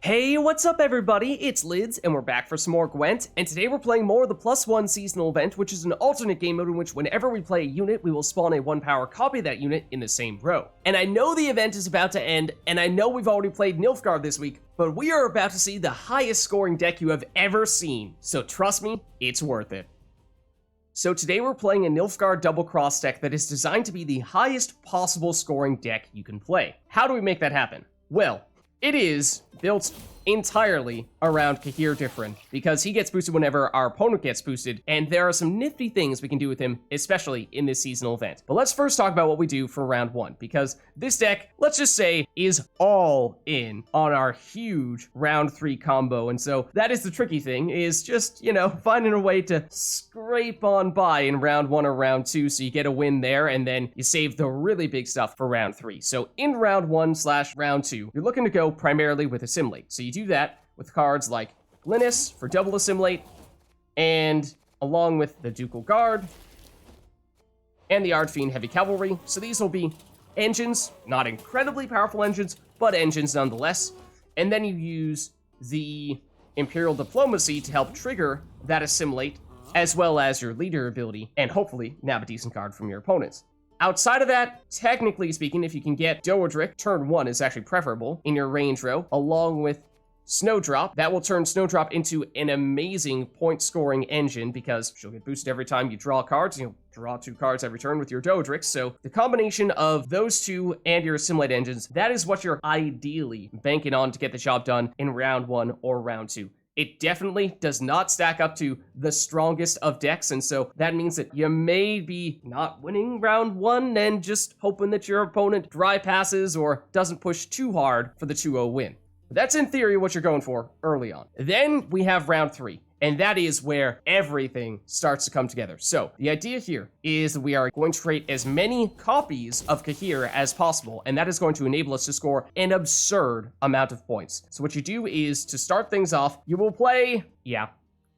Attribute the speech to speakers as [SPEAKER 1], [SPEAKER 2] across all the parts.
[SPEAKER 1] Hey, what's up everybody? It's Lids, and we're back for some more Gwent, and today we're playing more of the +1 seasonal event, which is an alternate game mode in which whenever we play a unit, we will spawn a 1-power copy of that unit in the same row. And I know the event is about to end, and I know we've already played Nilfgaard this week, but we are about to see the highest scoring deck you have ever seen, so trust me, it's worth it. So today we're playing a Nilfgaard double cross deck that is designed to be the highest possible scoring deck you can play. How do we make that happen? Well, it is built entirely around Cahir Dyffryn, because he gets boosted whenever our opponent gets boosted, and there are some nifty things we can do with him, especially in this seasonal event. But let's first talk about what we do for round 1, because this deck, let's just say, is all in on our huge round 3 combo, and so that is the tricky thing, is just, finding a way to scrape on by in round 1 or round 2 so you get a win there, and then you save the really big stuff for round 3. So in round 1/round 2, you're looking to go primarily with Assimilate. So you do that with cards like Glynnis for double Assimilate, and along with the Ducal Guard and the Feainn Heavy Cavalry. So these will be engines, not incredibly powerful engines, but engines nonetheless. And then you use the Imperial Diplomacy to help trigger that Assimilate, as well as your leader ability, and hopefully nab a decent card from your opponents. Outside of that, technically speaking, if you can get Doadrick, turn 1 is actually preferable in your range row, along with Snowdrop. That will turn Snowdrop into an amazing point-scoring engine, because she'll get boosted every time you draw cards, and you'll draw 2 cards every turn with your Doadrick. So the combination of those two and your Assimilate engines, that is what you're ideally banking on to get the job done in round 1 or round 2. It definitely does not stack up to the strongest of decks, and so that means that you may be not winning round 1 and just hoping that your opponent dry passes or doesn't push too hard for the 2-0 win. But that's in theory what you're going for early on. Then we have round 3. And that is where everything starts to come together. So the idea here is that we are going to create as many copies of Cahir as possible, and that is going to enable us to score an absurd amount of points. So what you do is, to start things off, you will play,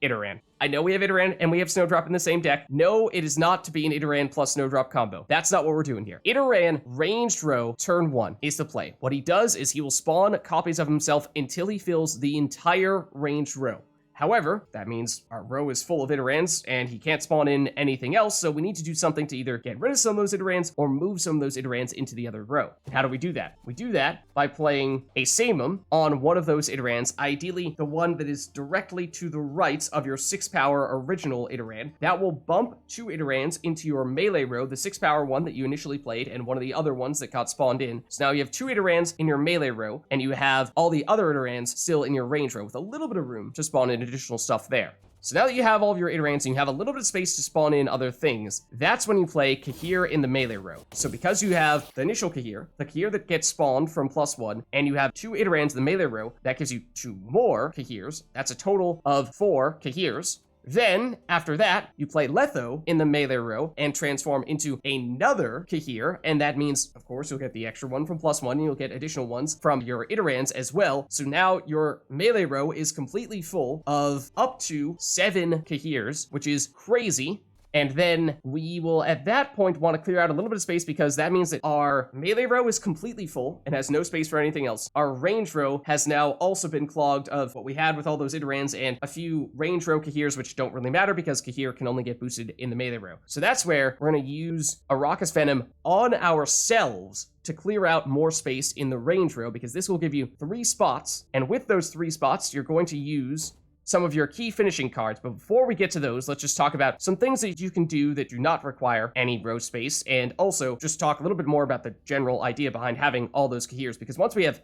[SPEAKER 1] Idarran. I know we have Idarran and we have Snowdrop in the same deck. No, it is not to be an Idarran plus Snowdrop combo. That's not what we're doing here. Idarran, ranged row, turn 1 is the play. What he does is he will spawn copies of himself until he fills the entire ranged row. However, that means our row is full of Idarrans, and he can't spawn in anything else, so we need to do something to either get rid of some of those Idarrans or move some of those Idarrans into the other row. And how do we do that? We do that by playing a Samum on one of those Idarrans, ideally the one that is directly to the right of your 6-power original Idarran. That will bump 2 Idarrans into your melee row, the 6-power one that you initially played, and one of the other ones that got spawned in. So now you have 2 Idarrans in your melee row, and you have all the other Idarrans still in your range row, with a little bit of room to spawn in additional stuff there. So now that you have all of your Idarrans and you have a little bit of space to spawn in other things, that's when you play Cahir in the melee row. So because you have the initial Cahir, the Cahir that gets spawned from +1, and you have 2 Idarrans in the melee row, that gives you 2 more Cahirs. That's a total of 4 Cahirs. Then, after that, you play Letho in the melee row and transform into another Cahir, and that means, of course, you'll get the extra one from +1, and you'll get additional ones from your Idarrans as well. So now your melee row is completely full of up to 7 Cahirs, which is crazy. And then we will, at that point, want to clear out a little bit of space, because that means that our melee row is completely full and has no space for anything else. Our range row has now also been clogged of what we had with all those Idarrans and a few range row Cahirs, which don't really matter because Cahir can only get boosted in the melee row. So that's where we're going to use Arachas Venom on ourselves to clear out more space in the range row, because this will give you 3 spots. And with those 3 spots, you're going to use some of your key finishing cards. But before we get to those, let's just talk about some things that you can do that do not require any row space, and also just talk a little bit more about the general idea behind having all those Cahirs, because once we have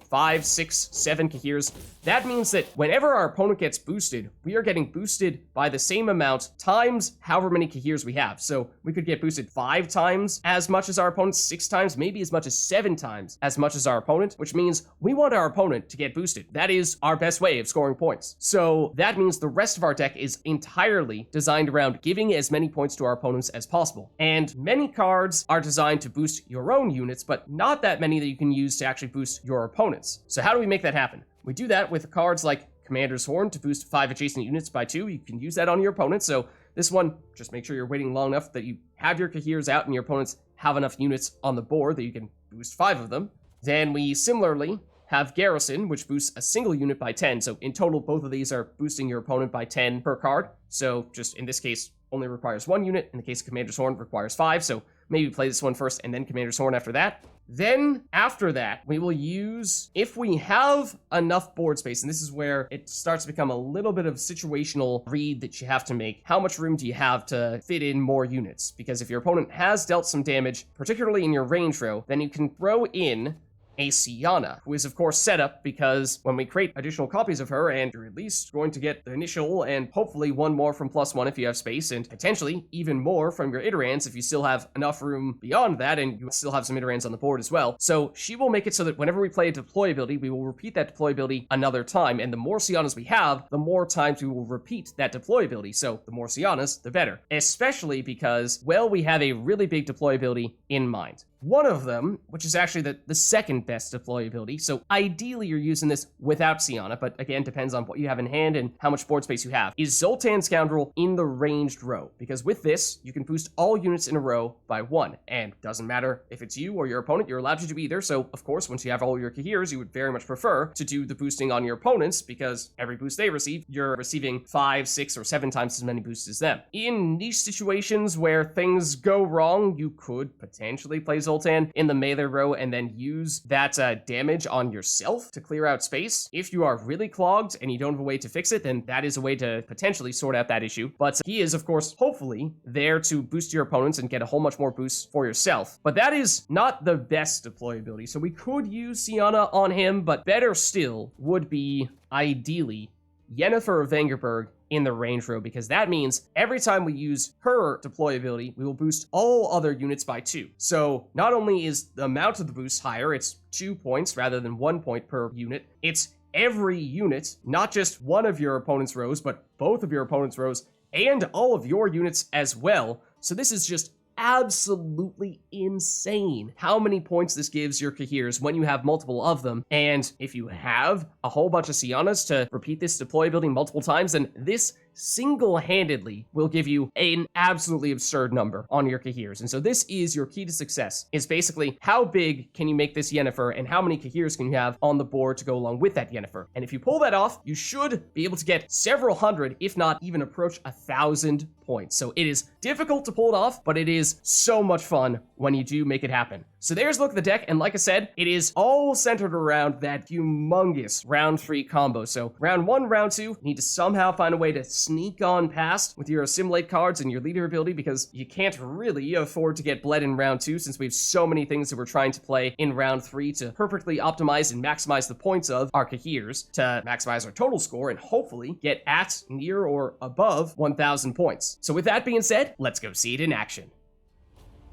[SPEAKER 1] 5, 6, 7 Cahirs, that means that whenever our opponent gets boosted, we are getting boosted by the same amount times however many Cahirs we have. So we could get boosted 5 times as much as our opponent, 6 times, maybe as much as 7 times as much as our opponent, which means we want our opponent to get boosted. That is our best way of scoring points. So that means the rest of our deck is entirely designed around giving as many points to our opponents as possible. And many cards are designed to boost your own units, but not that many that you can use to actually boost your opponents. So how do we make that happen? We do that with cards like Commander's Horn to boost 5 adjacent units by 2. You can use that on your opponent. So this one, just make sure you're waiting long enough that you have your Cahirs out and your opponents have enough units on the board that you can boost 5 of them. Then we similarly have Garrison, which boosts a single unit by 10. So in total, both of these are boosting your opponent by 10 per card. So just in this case, only requires 1 unit. In the case of Commander's Horn, requires 5. So maybe play this one first and then Commander's Horn after that. Then, after that, we will use, if we have enough board space, and this is where it starts to become a little bit of situational read that you have to make. How much room do you have to fit in more units? Because if your opponent has dealt some damage, particularly in your range row, then you can throw in a Syanna, who is of course set up because when we create additional copies of her, and you're at least going to get the initial and hopefully one more from +1 if you have space, and potentially even more from your Idarrans if you still have enough room beyond that and you still have some Idarrans on the board as well. So she will make it so that whenever we play a deploy ability, we will repeat that deploy ability another time, and the more Syannas we have, the more times we will repeat that deploy ability. So the more Syannas, the better. Especially because, well, we have a really big deploy ability in mind. One of them, which is actually the second best deploy ability, so ideally you're using this without Syanna, but again, depends on what you have in hand and how much board space you have, is Zoltan Scoundrel in the ranged row. Because with this, you can boost all units in a row by 1, and doesn't matter if it's you or your opponent, you're allowed to do either, so of course, once you have all your Cahirs, you would very much prefer to do the boosting on your opponents, because every boost they receive, you're receiving 5, 6, or 7 times as many boosts as them. In niche situations where things go wrong, you could potentially play Zoltan in the melee row and then use that damage on yourself to clear out space. If you are really clogged and you don't have a way to fix it, then that is a way to potentially sort out that issue. But he is, of course, hopefully there to boost your opponents and get a whole much more boosts for yourself. But that is not the best deploy ability, so we could use Syanna on him, but better still would be, ideally, Yennefer of Vengerberg in the range row, because that means every time we use her deploy ability, we will boost all other units by 2. So not only is the amount of the boost higher, it's 2 points rather than 1 point per unit, it's every unit, not just one of your opponent's rows, but both of your opponent's rows, and all of your units as well. So this is just absolutely insane how many points this gives your Cahirs when you have multiple of them. And if you have a whole bunch of Syannas to repeat this deploy ability multiple times, then this single-handedly will give you an absolutely absurd number on your Cahirs. And so this is your key to success, is basically how big can you make this Yennefer and how many Cahirs can you have on the board to go along with that Yennefer. And if you pull that off, you should be able to get several hundred, if not even approach 1,000 points. So it is difficult to pull it off, but it is so much fun when you do make it happen. So there's a look at the deck, and like I said, it is all centered around that humongous round 3 combo. So round 1, round 2, you need to somehow find a way to sneak on past with your assimilate cards and your leader ability, because you can't really afford to get bled in round 2 since we have so many things that we're trying to play in round 3 to perfectly optimize and maximize the points of our Cahirs to maximize our total score and hopefully get at, near, or above 1,000 points. So with that being said, let's go see it in action.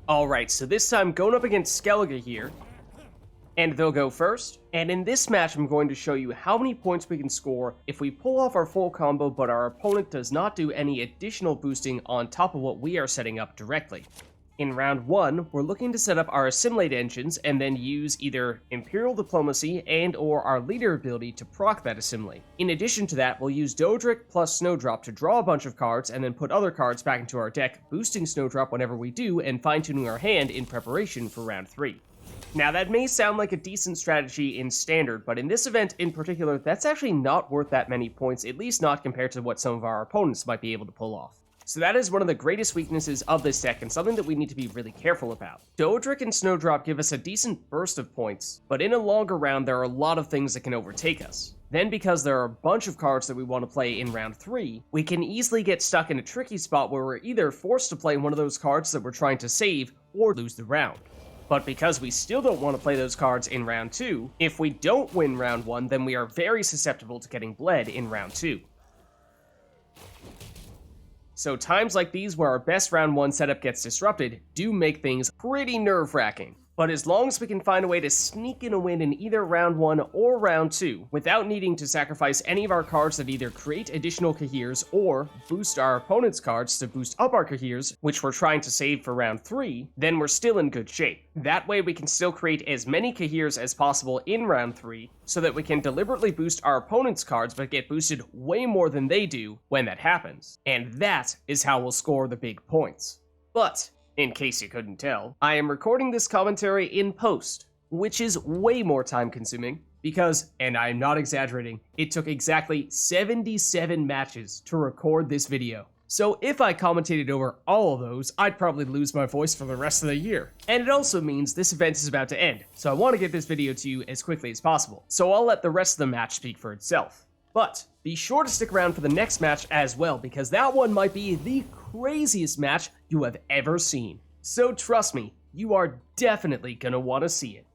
[SPEAKER 1] Alright, so this time going up against Skellige here, and they'll go first. And in this match, I'm going to show you how many points we can score if we pull off our full combo, but our opponent does not do any additional boosting on top of what we are setting up directly. In round 1, we're looking to set up our assimilate engines and then use either Imperial Diplomacy and or our leader ability to proc that assimilate. In addition to that, we'll use Doadrick plus Snowdrop to draw a bunch of cards and then put other cards back into our deck, boosting Snowdrop whenever we do and fine-tuning our hand in preparation for round 3. Now that may sound like a decent strategy in Standard, but in this event in particular, that's actually not worth that many points, at least not compared to what some of our opponents might be able to pull off. So that is one of the greatest weaknesses of this deck and something that we need to be really careful about. Doadrick and Snowdrop give us a decent burst of points, but in a longer round there are a lot of things that can overtake us. Then because there are a bunch of cards that we want to play in round 3, we can easily get stuck in a tricky spot where we're either forced to play one of those cards that we're trying to save or lose the round. But because we still don't want to play those cards in round 2, if we don't win round 1, then we are very susceptible to getting bled in round 2. So times like these where our best round 1 setup gets disrupted do make things pretty nerve-wracking. But as long as we can find a way to sneak in a win in either round 1 or round 2, without needing to sacrifice any of our cards that either create additional Cahirs or boost our opponent's cards to boost up our Cahirs, which we're trying to save for round 3, then we're still in good shape. That way we can still create as many Cahirs as possible in round 3, so that we can deliberately boost our opponent's cards but get boosted way more than they do when that happens. And that is how we'll score the big points. But in case you couldn't tell, I am recording this commentary in post, which is way more time consuming, Because, and I'm not exaggerating, it took exactly 77 matches to record this video. So if I commentated over all of those, I'd probably lose my voice for the rest of the year. And it also means this event is about to end, so I want to get this video to you as quickly as possible. So I'll let the rest of the match speak for itself. But be sure to stick around for the next match as well, because that one might be the craziest match you have ever seen. So trust me, you are definitely gonna want to see it.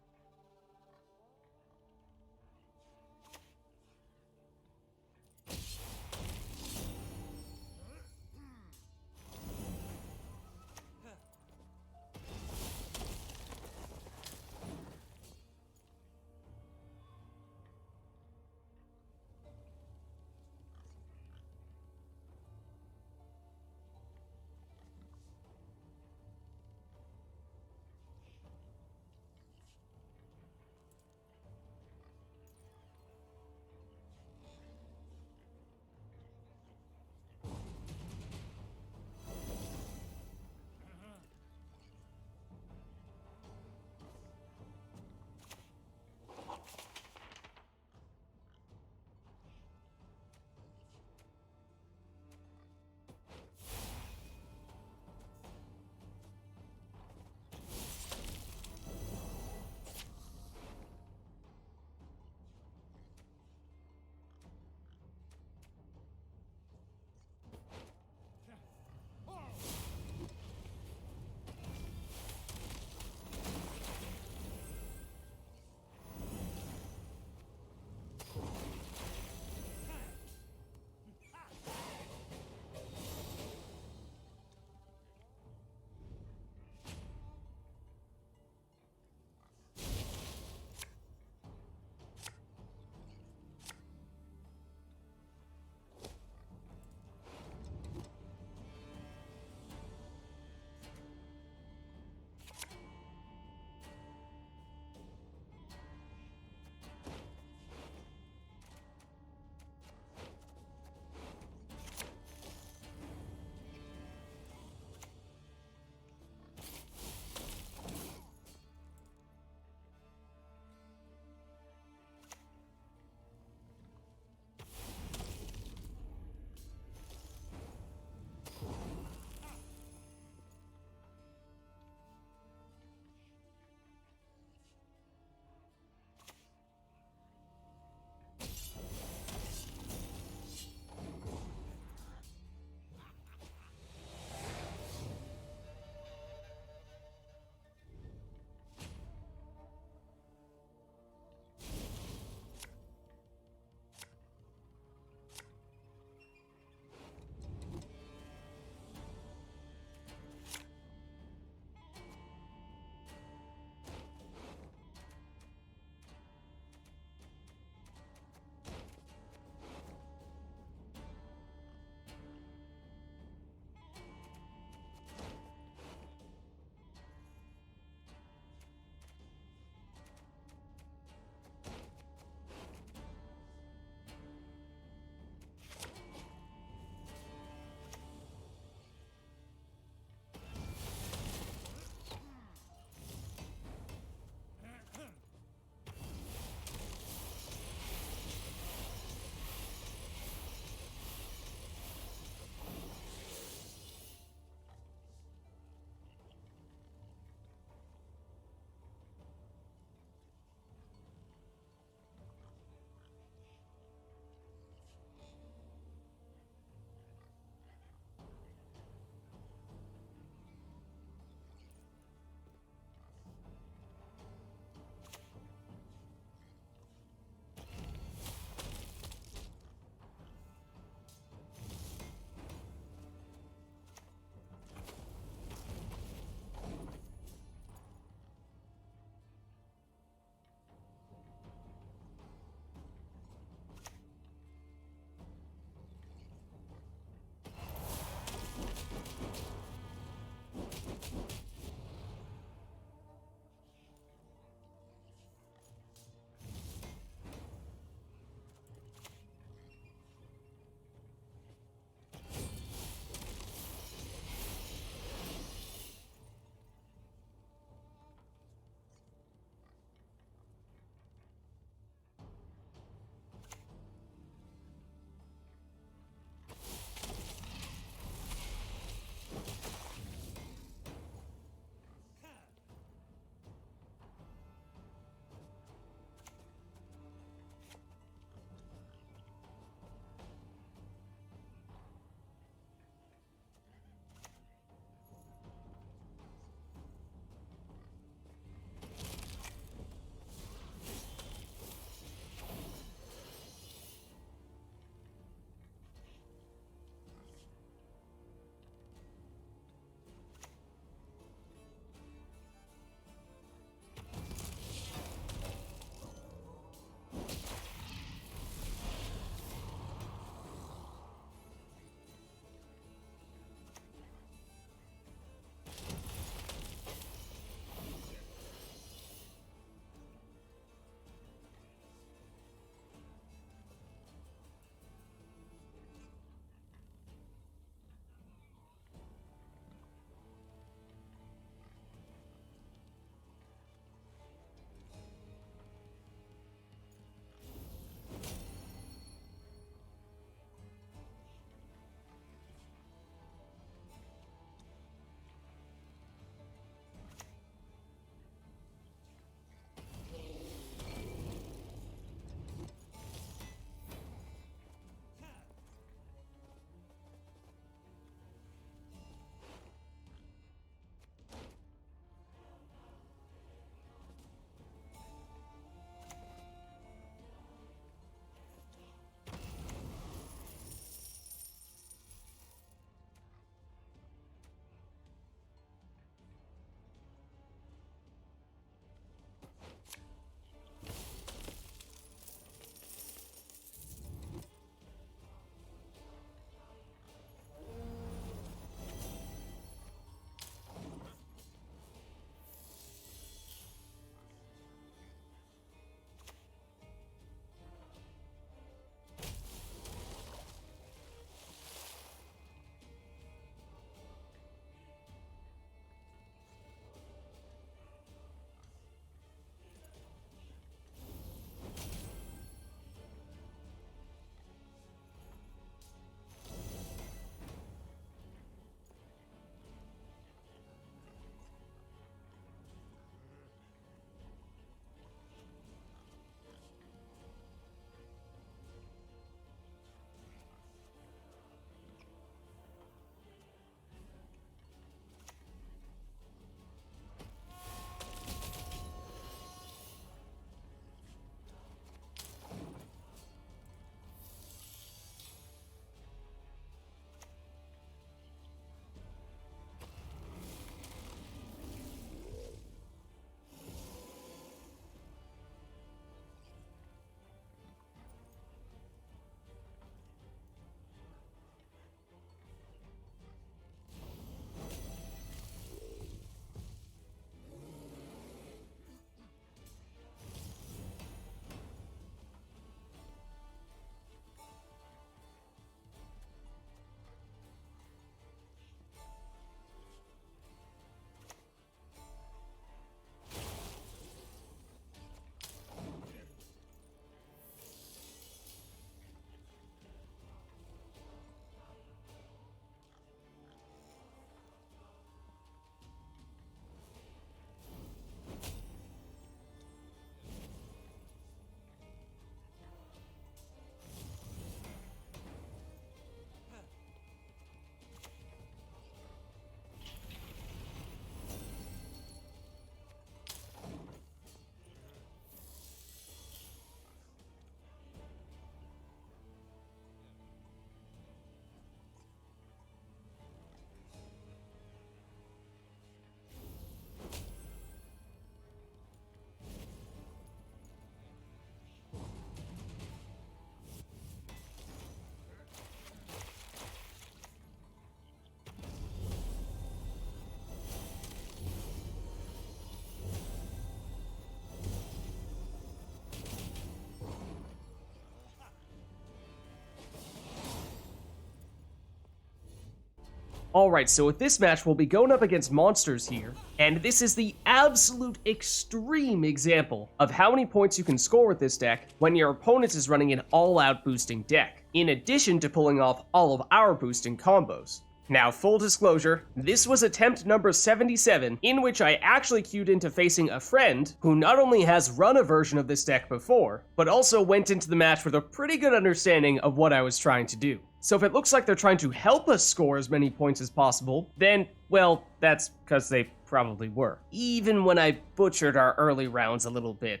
[SPEAKER 1] Alright, so with this match, we'll be going up against monsters here, and this is the absolute extreme example of how many points you can score with this deck when your opponent is running an all-out boosting deck, in addition to pulling off all of our boosting combos. Now, full disclosure, this was attempt number 77, in which I actually queued into facing a friend who not only has run a version of this deck before, but also went into the match with a pretty good understanding of what I was trying to do. So if it looks like they're trying to help us score as many points as possible, then, well, that's because they probably were. Even when I butchered our early rounds a little bit.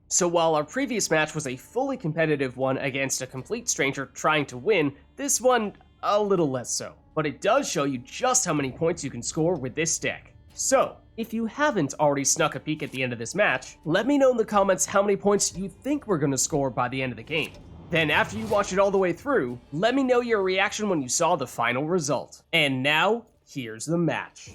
[SPEAKER 1] So while our previous match was a fully competitive one against a complete stranger trying to win, this one, a little less so. But it does show you just how many points you can score with this deck. So, if you haven't already snuck a peek at the end of this match, let me know in the comments how many points you think we're going to score by the end of the game. Then after you watch it all the way through, let me know your reaction when you saw the final result. And now, here's the match.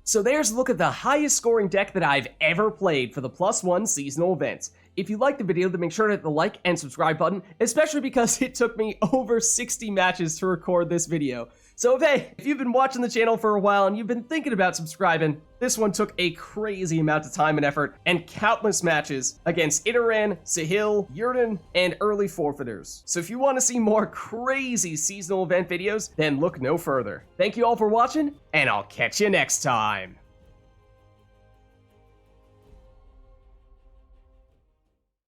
[SPEAKER 1] So there's a look at the highest scoring deck that I've ever played for the +1 seasonal event. If you liked the video, then make sure to hit the like and subscribe button, especially because it took me over 60 matches to record this video. So hey, if you've been watching the channel for a while and you've been thinking about subscribing, this one took a crazy amount of time and effort and countless matches against Idarran, Sahil, Yurden, and early forfeiters. So if you want to see more crazy seasonal event videos, then look no further. Thank you all for watching, and I'll catch you next time.